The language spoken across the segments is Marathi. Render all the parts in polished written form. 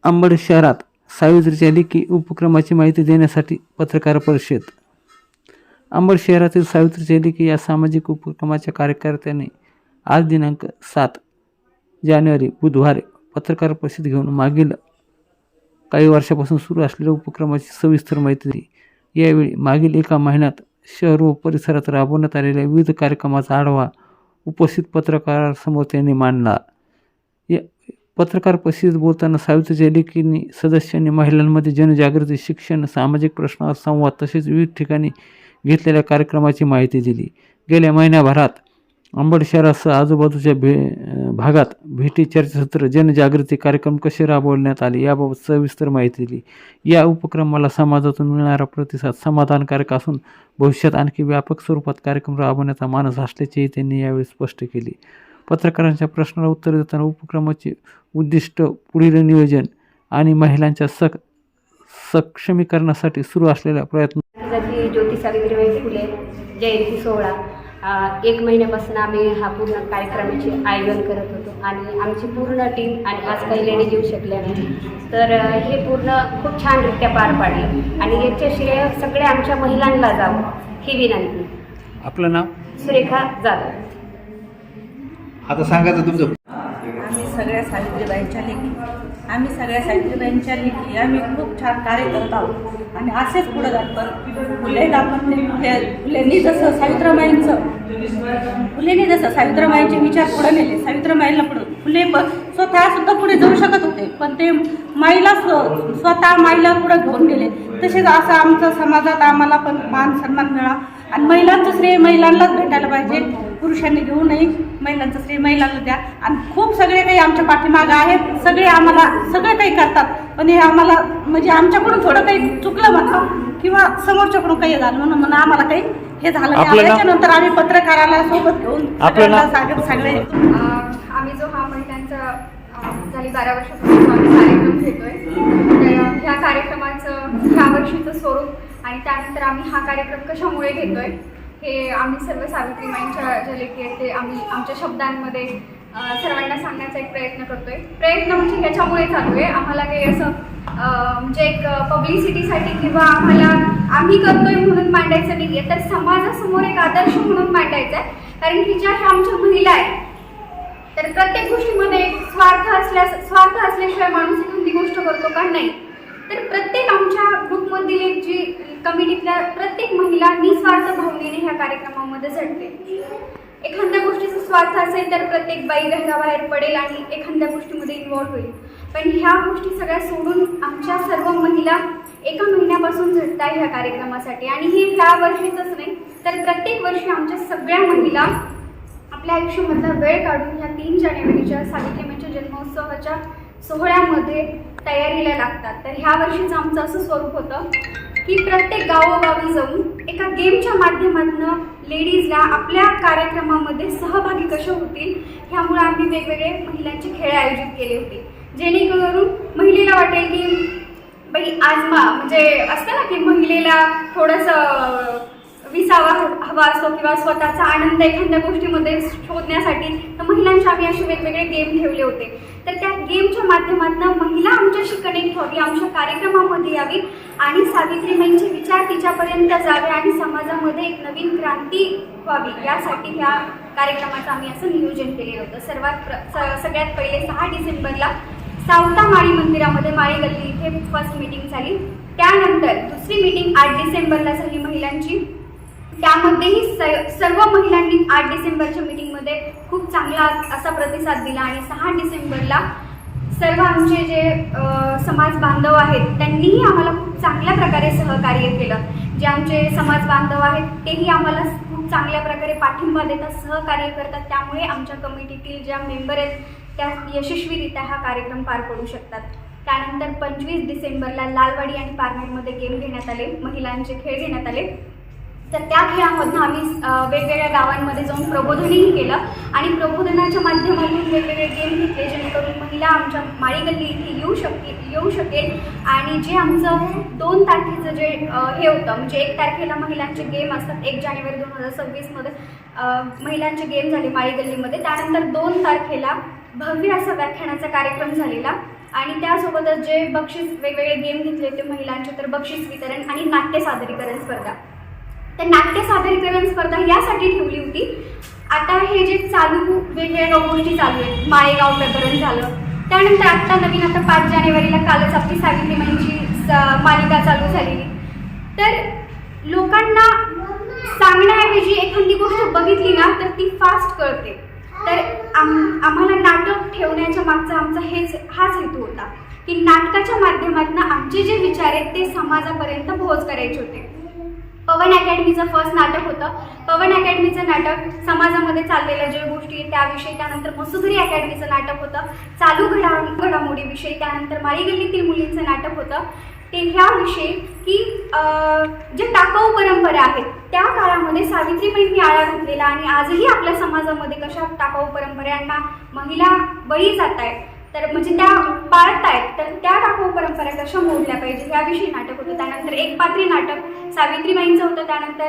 अंबड शहरात सावित्रीच्या लेखी उपक्रमाची माहिती देण्यासाठी पत्रकार परिषद. अंबड शहरातील सावित्रीच्या लेखी या सामाजिक उपक्रमाच्या कार्यकर्त्यांनी आज दिनांक 7 जानेवारी बुधवारी पत्रकार परिषद घेऊन मागील काही वर्षापासून सुरू असलेल्या उपक्रमाची सविस्तर माहिती दिली. यावेळी मागील एका महिन्यात शहर व परिसरात राबवण्यात आलेल्या विविध कार्यक्रमाचा आढावा उपस्थित पत्रकारांसमोर त्यांनी मांडला. या पत्रकार परिषदेत बोलताना सावित्रीच्या लेखींनी सदस्यांनी महिलांमध्ये जनजागृती, शिक्षण, सामाजिक प्रश्नावर संवाद तसेच विविध ठिकाणी घेतलेल्या कार्यक्रमाची माहिती दिली. गेल्या महिन्याभरात अंबड शहरासह आजूबाजूच्या भागात भेटी, चर्चासत्र, जनजागृती कार्यक्रम कसे राबवण्यात आले याबाबत सविस्तर माहिती दिली. या उपक्रमाला समाजातून मिळणारा प्रतिसाद समाधानकारक असून भविष्यात आणखी व्यापक स्वरूपात कार्यक्रम राबवण्याचा मानस असल्याचेही त्यांनी यावेळी स्पष्ट केले. पत्रकारांच्या प्रश्नाला उत्तर देताना उपक्रमाचे उद्दिष्ट, पुढील नियोजन आणि महिलांच्या सक्षमीकरणासाठी सुरू असलेल्या प्रयत्न. ज्योती सावित्रीबाई फुले जयंती सोहळा 1 महिन्यापासून आम्ही हा पूर्ण कार्यक्रमाचे आयोजन करत होतो आणि आमची पूर्ण टीम आणि आज काही लेडीज येऊ शकल्या नाही, तर हे पूर्ण खूप छानरित्या पार पाडलं आणि याचे श्रेय सगळे आमच्या महिलांना जावं ही विनंती. आपलं नाव? सुरेखा जाधव. आता सांगायचं तुमचं. आम्ही सगळ्या सावित्रीबाईंच्या लेखी आम्ही खूप छान कार्य करत आहोत आणि असेच पुढे जातो. फुलेंनी जसं सावित्रीबाईंचे विचार पुढे नेले, सावित्रीबाईंना पुढे फुले स्वतः सुद्धा पुढे जाऊ शकत होते, पण ते महिला माईला पुढे घेऊन गेले. तसेच असं आमच्या समाजात आम्हाला पण मान सन्मान मिळाला आणि महिलांचं श्रेय महिलांनाच भेटायला पाहिजे, पुरुषांनी घेऊ नये. महिलांचं श्रेय महिलांना द्या आणि खूप सगळे काही आमच्या पाठीमागं आहेत, सगळे आम्हाला सगळं काही करतात, पण हे आम्हाला म्हणजे आमच्याकडून थोडं काही चुकलं म्हणा किंवा समोरच्याकडून काही झालं म्हणून आम्हाला काही हे झालं नाही. त्याच्यानंतर आम्ही पत्रकाराला सोबत घेऊन सगळे आम्ही जो हा महिलांचा झाली 12 वर्षापासून आम्ही कार्यक्रम घेतोय, तर ह्या कार्यक्रमाचं ह्या वर्षीचं स्वरूप आणि त्यानंतर आम्ही हा कार्यक्रम कशामुळे घेतोय हे आम्ही सर्व सावित्रीबाईंच्या ज्या लेखी आहेत ते आम्ही आमच्या शब्दांमध्ये सर्वांना सांगण्याचा एक प्रयत्न करतोय. प्रयत्न म्हणजे ह्याच्यामुळे चालू आहे, आम्हाला काही असं म्हणजे एक पब्लिसिटीसाठी किंवा आम्ही करतोय म्हणून मांडायचं नाही आहे, तर समाजासमोर एक आदर्श म्हणून मांडायचं आहे. कारण की ज्या ह्या आमच्या महिला आहेत, तर प्रत्येक गोष्टीमध्ये स्वार्थ असल्याशिवाय माणूस एखादी गोष्ट करतो का? नाही. तर प्रत्येक आमच्या ग्रुपमधील एक जी कमिटीतल्या प्रत्येक महिला निस्वार्थ भावनेने ह्या कार्यक्रमामध्ये झटते. एखाद्या गोष्टीचा स्वार्थ असेल तर प्रत्येक बाई घराबाहेर पडेल आणि एखाद्या गोष्टीमध्ये इन्व्हॉल्व्ह होईल, पण ह्या गोष्टी सगळ्या सोडून आमच्या सर्व महिला एका महिन्यापासून झटत आहे ह्या कार्यक्रमासाठी. आणि हे ह्या वर्षीचंच नाही, तर प्रत्येक वर्षी आमच्या सगळ्या महिला आपल्या आयुष्यामधला वेळ काढून ह्या 3 जानेवारीच्या सावित्रीबाईंच्या जन्मोत्सवाच्या सोहळ्यामध्ये तयारीला लागतात. तर ह्या वर्षीचं आमचं असं स्वरूप होतं की प्रत्येक गावोगावी जाऊन एका गेमच्या माध्यमातून लेडीजला आपल्या कार्यक्रमामध्ये सहभागी कशा होतील ह्यामुळे आम्ही वेगवेगळे महिलांचे खेळ आयोजित केले होते, जेणेकरून महिलेला वाटेल की बाई आज म्हणजे असतं ना की महिलेला थोडंसं विसावा हवा असतो किंवा स्वतःचा आनंद एखाद्या गोष्टीमध्ये शोधण्यासाठी, तर महिलांचे आम्ही असे वेगवेगळे गेम ठेवले होते. तर त्या गेमच्या माध्यमातून महिला आमच्याशी कनेक्ट व्हावी, आमच्या कार्यक्रमामध्ये यावी आणि सावित्रीबाईंचे विचार तिच्यापर्यंत जावे आणि समाजामध्ये एक नवीन क्रांती व्हावी, यासाठी ह्या कार्यक्रमाचं आम्ही असं नियोजन केलेलं होतं. सगळ्यात पहिले 6 डिसेंबरला सावता माळी मंदिरामध्ये माळी गल्ली इथे फर्स्ट मीटिंग झाली. त्यानंतर दुसरी मीटिंग 8 डिसेंबरला झाली महिलांची. त्यामध्येही सर्व महिलांनी 8 डिसेंबरच्या मीटिंगमध्ये खूप चांगला असा प्रतिसाद दिला आणि 6 डिसेंबरला सर्व आमचे जे समाज बांधव आहेत त्यांनीही आम्हाला खूप चांगल्या प्रकारे सहकार्य केलं. जे आमचे समाज बांधव आहेत तेही आम्हाला खूप चांगल्या प्रकारे पाठिंबा देतात, सहकार्य करतात. त्यामुळे आमच्या कमिटीतील ज्या मेंबर आहेत त्या यशस्वीरित्या हा कार्यक्रम पार पडू शकतात. त्यानंतर 25 डिसेंबरला लालवाडी आणि पारनेरमध्ये गेम घेण्यात आले, महिलांचे खेळ घेण्यात आले. तर त्या खेळामधनं आम्ही वेगवेगळ्या गावांमध्ये जाऊन प्रबोधनही केलं आणि प्रबोधनाच्या माध्यमातून वेगवेगळे गेम घेतले जेणेकरून महिला आमच्या माळी गल्ली इथे येऊ शकेल आणि जे आमचं 2 तारखेचं जे हे होतं म्हणजे 1 तारखेला महिलांचे गेम असतात 1 जानेवारी 2026मध्ये महिलांचे गेम झाले माळी गल्लीमध्ये. त्यानंतर 2 तारखेला भव्य असा व्याख्यानाचा कार्यक्रम झालेला आणि त्यासोबतच जे बक्षीस वेगवेगळे गेम घेतले होते महिलांचे तर बक्षीस वितरण आणि नाट्य सादरीकरण स्पर्धा. तर नाट्य सादरीकरण स्पर्धा यासाठी ठेवली होती. आता हे जे चालू वेगवेगळ्या गोष्टी चालू आहेत माळेगाव प्रकरण झालं त्यानंतर आत्ता नवीन आता 5 जानेवारीला कालच आपली सावित्रीबाईंची मालिका चालू झालेली. तर लोकांना सांगण्याऐवजी एखादी गोष्ट बघितली ना तर ती फास्ट कळते. तर आम्हाला नाटक ठेवण्याच्या मागचा आमचा हाच हेतू होता की नाटकाच्या माध्यमातून आमचे जे विचार आहेत ते समाजापर्यंत पोहोच करायचे होते. पवन अकॅडमीचं फर्स्ट नाटक होतं. पवन अकॅडमीचं नाटक समाजामध्ये चाललेल्या ज्या गोष्टी आहेत त्याविषयी, त्यानंतर मसुदरी अकॅडमीचं नाटक होतं चालू घडामोडीविषयी, त्यानंतर माळी गल्लीतील मुलींचं नाटक होतं ते ह्याविषयी की जे टाकाऊ परंपरा आहेत त्या काळामध्ये सावित्रीबाईंनी आळा घातलेला आणि आजही आपल्या समाजामध्ये कशा टाकाऊ परंपरांना महिला बळी जात आहेत तर म्हणजे त्या पाळतायत तर त्या टाकाऊ परंपरा कशा मोडल्या पाहिजे याविषयी नाटक होतं. त्यानंतर एक पात्री नाटक सावित्रीबाईंचं होतं. त्यानंतर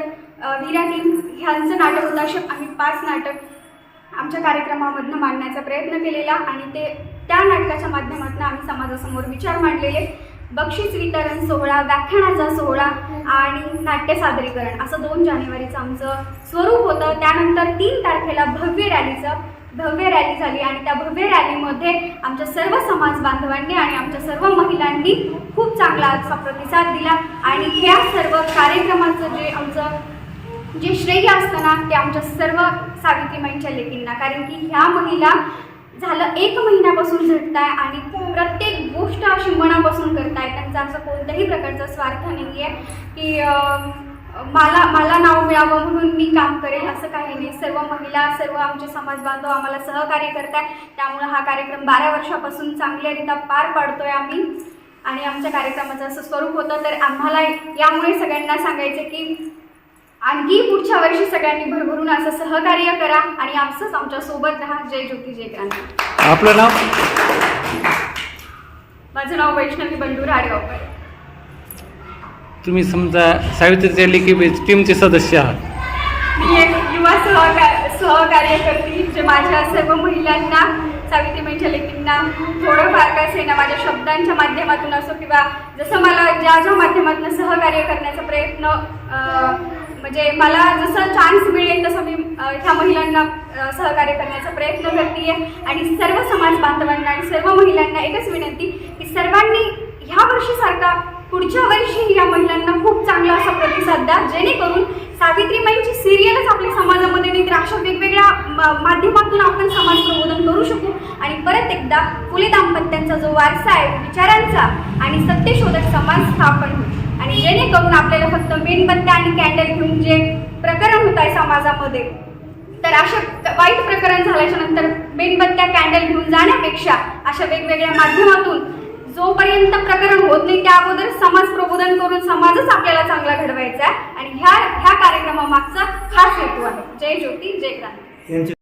वीरा टीम ह्यांचं नाटक होतं. असे आम्ही 5 नाटक आमच्या कार्यक्रमामधनं मांडण्याचा प्रयत्न केलेला आणि त्या नाटकाच्या माध्यमातून आम्ही समाजासमोर विचार मांडलेले. बक्षीस वितरण सोहळा, व्याख्यानाचा सोहळा आणि नाट्य सादरीकरण असं 2 जानेवारीचं आमचं स्वरूप होतं. त्यानंतर 3 तारखेला भव्य रॅली झाली आणि त्या भव्य रॅलीमध्ये आमच्या सर्व समाज बांधवांनी आणि आमच्या सर्व महिलांनी खूप चांगला असा प्रतिसाद दिला आणि ह्या सर्व कार्यक्रमाचं जे आमचं जे श्रेय असतं ना ते आमच्या सर्व सावित्रीबाईंच्या लेकींना, कारण की ह्या महिला झालं 1 महिन्यापासून झटताय आणि प्रत्येक गोष्ट अशी मनापासून करताय. त्यांचा असं कोणत्याही प्रकारचा स्वार्थ नाही आहे की मला नाव मिळावं म्हणून मी काम करेल असं काही नाही. सर्व महिला सर्व आमचे समाज बांधव आम्हाला सहकार्य करताय. त्यामुळे हा कार्यक्रम 12 वर्षापासून चांगल्यारीत्या पार पाडतोय आम्ही आणि आमच्या कार्यक्रमाचं असं स्वरूप होतं. तर आम्हाला यामुळे सगळ्यांना सांगायचं की आणखी पुढच्या वर्षी सगळ्यांनी भरभरून असं सहकार्य करा आणि असंच आमच्या सोबत राहा. जय ज्योती जय क्रांती. आपलं नाव? माझं नाव वैष्णवी बंडू राडगावकर. तुम्ही समजा सावित्रीच्या लेकी टीमचे सदस्य आहात. मी एक युवा सहकार्यकर्ती जे माझ्या सर्व महिलांना सावित्रीबाईंच्या लेकींना थोडंफार का असेना माझ्या शब्दांच्या माध्यमातून असो किंवा जसं मला ज्या माध्यमातून सहकार्य करण्याचा प्रयत्न म्हणजे मला जसं चान्स मिळेल तसं मी ह्या महिलांना सहकार्य करण्याचा प्रयत्न करते आणि सर्व समाज बांधवांना आणि सर्व महिलांना एकच विनंती की सर्वांनी ह्या वर्षीसारखा पुढच्या वर्षी या महिलांना खूप चांगला असा प्रतिसाद द्या जेणेकरून सावित्रीबाईंची सिरियलच आपल्या समाजामध्ये नाही तर अशा वेगवेगळ्या माध्यमातून आपण समाज प्रबोधन करू शकू आणि परत एकदा फुले दाम्पत्यांचा जो वारसा आहे विचारांचा आणि सत्यशोधक समाज स्थापन होईल आणि जेणेकरून आपल्याला फक्त मेणबत्त्या आणि कॅन्डल घेऊन जे प्रकरण होत आहे समाजामध्ये तर अशा वाईट प्रकरण झाल्याच्या नंतर मेणबत्त्या कॅन्डल घेऊन जाण्यापेक्षा अशा वेगवेगळ्या माध्यमातून जोपर्यंत प्रकरण होत नाही त्या अगोदर समाज प्रबोधन करून समाजच आपल्याला चांगला घडवायचा आहे आणि ह्या कार्यक्रमामागचा खास हेतू आहे. जय ज्योती जय क्रांती.